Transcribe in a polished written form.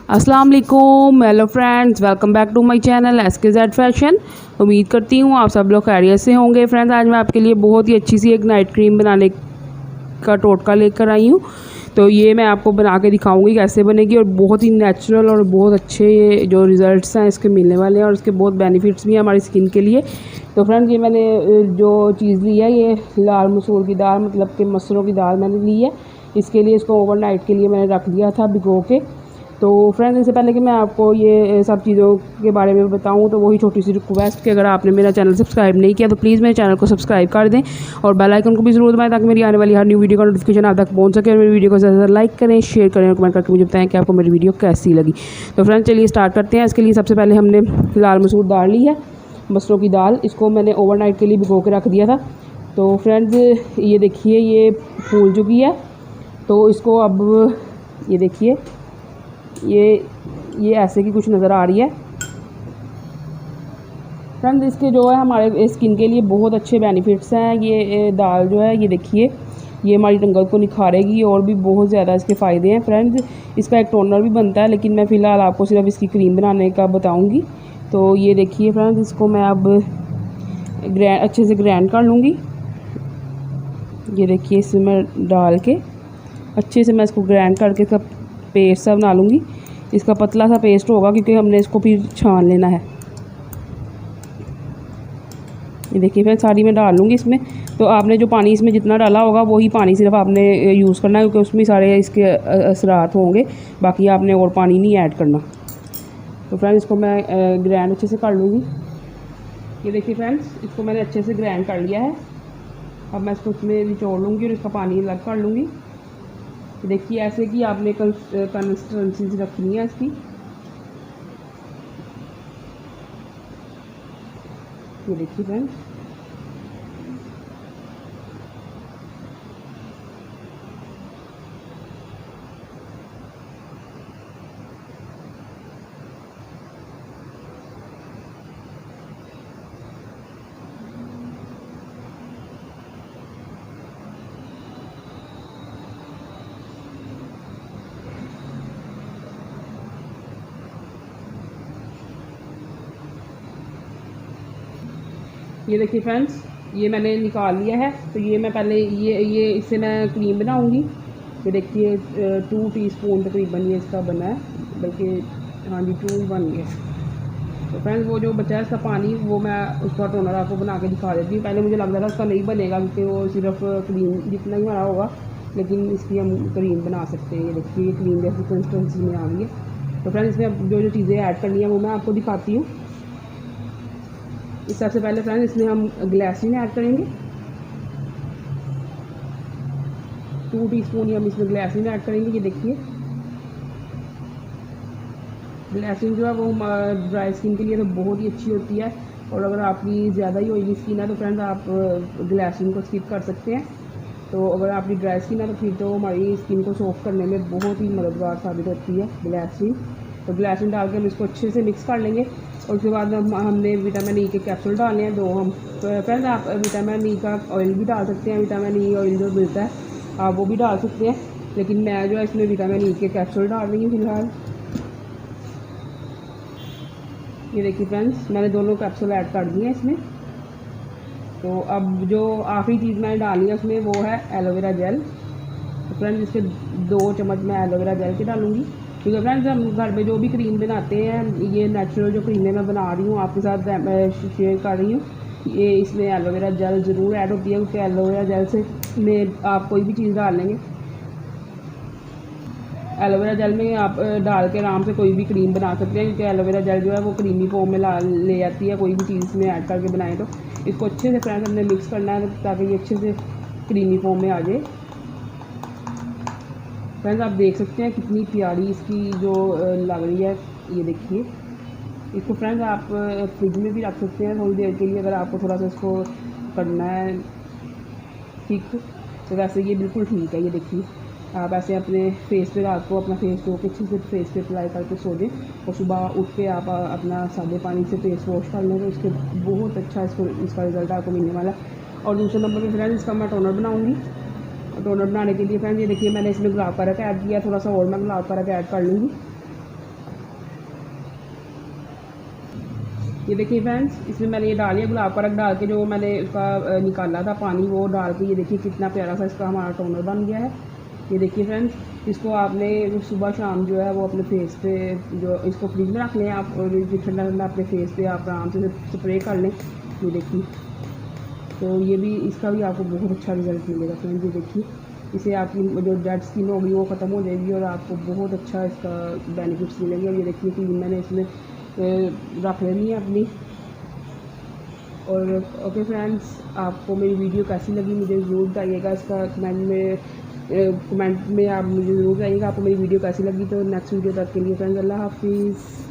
अस्सलाम वालेकुम, hello friends, welcome back to my channel SKZ fashion. उम्मीद करती हूँ आप सब लोग खैरियत से होंगे। फ्रेंड्स, आज मैं आपके लिए बहुत ही अच्छी सी एक नाइट क्रीम बनाने का टोटका लेकर आई हूँ। तो ये मैं आपको बना के दिखाऊंगी कैसे बनेगी, और बहुत ही नेचुरल और बहुत अच्छे ये जो रिज़ल्ट्स हैं इसके मिलने वाले हैं, और इसके बहुत बेनिफिट्स भी हैं हमारी स्किन के लिए। तो फ्रेंड्स, ये मैंने जो चीज़ ली है, ये लाल मसूर की दाल, मतलब कि मसूरों की दाल मैंने ली है। इसके लिए इसको ओवरनाइट के लिए मैंने रख दिया था भिगो के। तो फ्रेंड्स, इससे पहले कि मैं आपको ये सब चीज़ों के बारे में बताऊं, तो वही छोटी सी रिक्वेस्ट कि अगर आपने मेरा चैनल सब्सक्राइब नहीं किया तो प्लीज़ मेरे चैनल को सब्सक्राइब कर दें, और बेल आइकन को भी ज़रूर दबाएं ताकि मेरी आने वाली हर न्यू वीडियो का नोटिफिकेशन आप तक पहुंच सके। और मेरी वीडियो को ज़्यादा लाइक करें, शेयर करें और कमेंट करके मुझे बताएं कि आपको मेरी वीडियो कैसी लगी। तो फ्रेंड्स, चलिए स्टार्ट करते हैं। इसके लिए सबसे पहले हमने लाल मसूर दाल ली है, मसूरों की दाल। इसको मैंने ओवरनाइट के लिए भिगो के रख दिया था। तो फ्रेंड्स, ये देखिए ये फूल चुकी है। तो इसको अब ये देखिए ये ऐसे की कुछ नज़र आ रही है। फ्रेंड्स, इसके जो है हमारे स्किन के लिए बहुत अच्छे बेनिफिट्स हैं। ये दाल जो है, ये देखिए, ये हमारी रंगत को निखारेगी और भी बहुत ज़्यादा इसके फ़ायदे हैं। फ्रेंड्स, इसका एक टोनर भी बनता है, लेकिन मैं फ़िलहाल आपको सिर्फ इसकी क्रीम बनाने का बताऊंगी। तो ये देखिए फ्रेंड्स, इसको मैं अब अच्छे से ग्राइंड कर लूँगी। ये देखिए, इसमें मैं डाल के अच्छे से मैं इसको ग्राइंड करके इसका पेस्ट सा बना लूँगी। इसका पतला सा पेस्ट होगा क्योंकि हमने इसको फिर छान लेना है। ये देखिए फिर सारी मैं डाल लूँगी इसमें। तो आपने जो पानी इसमें जितना डाला होगा वही पानी सिर्फ आपने यूज़ करना है, क्योंकि उसमें सारे इसके असरात होंगे। बाकी आपने और पानी नहीं ऐड करना। तो फ्रेंड्स, इसको मैं ग्राइंड अच्छे से कर लूँगी। ये देखिए फ्रेंड्स, इसको मैंने अच्छे से ग्राइंड कर लिया है। अब मैं इसको इसमें निचोड़ लूँगी और इसका पानी अलग कर लूँगी। देखिए ऐसे कि आपने कंसिस्टेंसी रखनी है इसकी। ये देखिए फ्रेंड्स, ये देखिए फ्रेंड्स, ये मैंने निकाल लिया है। तो ये मैं पहले ये इससे मैं क्रीम बनाऊंगी। ये देखिए 2 टीस्पून तकरीबन ये इसका बना है, बल्कि हाँ जी 2 ही बन गया। तो फ्रेंड्स, वो जो बचा है इसका पानी, वो मैं उसका टोनर आपको बना के दिखा देती हूँ। पहले मुझे लग रहा था उसका नहीं बनेगा क्योंकि वो सिर्फ क्रीम जितना ही बना होगा, लेकिन इसकी हम क्रीम बना सकते हैं। ये देखिए, ये क्रीम जैसी कंसिस्टेंसी में आ गई है। तो फ्रेंड्स, इसमें जो जो चीज़ें ऐड करनी है वो मैं आपको दिखाती हूँ। इस सबसे पहले फ्रेंड्स, इसमें हम ग्लिसरीन ऐड करेंगे। 2 टीस्पून ही हम इसमें ग्लिसरीन ऐड करेंगे। ये देखिए, ग्लिसरीन जो है वो ड्राई स्किन के लिए तो बहुत ही अच्छी होती है, और अगर आपकी ज़्यादा ही ऑयली स्किन है तो फ्रेंड्स आप ग्लिसरीन को स्किप कर सकते हैं। तो अगर आपकी ड्राई स्किन है तो फिर तो हमारी स्किन को सॉफ्ट करने में बहुत ही मददगार साबित होती है ग्लिसरीन। तो ग्लिसरीन डाल के हम इसको अच्छे से मिक्स कर लेंगे, और उसके बाद हमने विटामिन ई के कैप्सूल डालने हैं 2 हम। तो फ्रेंड्स, आप विटामिन ई का ऑयल भी डाल सकते हैं। विटामिन ई ऑयल जो मिलता है आप वो भी डाल सकते हैं, लेकिन मैं जो है इसमें विटामिन ई के कैप्सूल डाल रही हूँ फ़िलहाल। ये देखिए फ्रेंड्स, मैंने दोनों कैप्सूल ऐड कर दिए हैं इसमें। तो अब जो आखिरी चीज़ मैंने डाली है उसमें वो है एलोवेरा जेल। तो फ्रेंड्स, इसके 2 चम्मच मैं एलोवेरा जेल के डालूँगी, क्योंकि फ्रेंड्स हम घर में जो भी क्रीम बनाते हैं, ये नेचुरल जो क्रीमें मैं बना रही हूँ आपके साथ शेयर कर रही हूँ, ये इसमें एलोवेरा जेल ज़रूर ऐड होती है, क्योंकि एलोवेरा जेल से में आप कोई भी चीज़ डाल लेंगे, एलोवेरा जेल में आप डाल के आराम से कोई भी क्रीम बना सकते हैं, क्योंकि एलोवेरा जेल जो है वो क्रीमी फॉर्म में ले जाती है। कोई भी चीज़ में ऐड करके बनाएं तो इसको अच्छे से फ्रेंड्स हमने मिक्स करना है ताकि ये अच्छे से क्रीमी फॉर्म में आ जाए। फ्रेंड्स, आप देख सकते हैं कितनी प्यारी इसकी जो लग रही है। ये देखिए, इसको फ्रेंड्स आप फ्रिज में भी रख सकते हैं थोड़ी देर के लिए, अगर आपको थोड़ा सा इसको करना है ठीक। तो वैसे ये बिल्कुल ठीक है। ये देखिए, आप ऐसे अपने फेस पे रात को अपना फेस धो के अच्छे से फेस पे अप्लाई करके सो दें, और सुबह उठ के आप अपना सादे पानी से फेस वॉश कर लें, तो इसके बहुत अच्छा इसका रिज़ल्ट आपको मिलने वाला है। और दूसरे नंबर पे फ्रेंड्स, इसका मैं टोनर बनाऊँगी। टोनर बनाने के लिए फ्रेंड्स, ये देखिए मैंने इसमें गुलाब का रख ऐड किया, थोड़ा सा और मैं गुलाब का रख ऐड कर लूँगी। ये देखिए फ्रेंड्स, इसमें मैंने ये डाल दिया गुलाब का रंग डाल के, जो मैंने उसका निकाला था पानी वो डाल के। ये देखिए कितना प्यारा सा इसका हमारा टोनर बन गया है। ये देखिए फ्रेंड्स, इसको आपने सुबह शाम जो है वो अपने फेस पे, जो इसको फ्रिज में रख लें आप, और ठंडा ठंडा अपने फेस पे आप आराम से स्प्रे कर लें। ये देखिए, तो ये भी, इसका भी आपको बहुत अच्छा रिजल्ट मिलेगा फ्रेंड्स। ये देखिए, इससे आपकी जो डेड स्किन होगी वो ख़त्म हो जाएगी और आपको बहुत अच्छा इसका बेनिफिट्स मिलेंगे। और ये देखिए कि मैंने इसमें रख लेनी है अपनी। और ओके फ्रेंड्स, आपको मेरी वीडियो कैसी लगी मुझे ज़रूर बताइएगा। इसका कमेंट में आप मुझे ज़रूर बताइएगा आपको मेरी वीडियो कैसी लगी। तो नेक्स्ट वीडियो तक के लिए फ्रेंड्स, अल्लाह हाफिज़।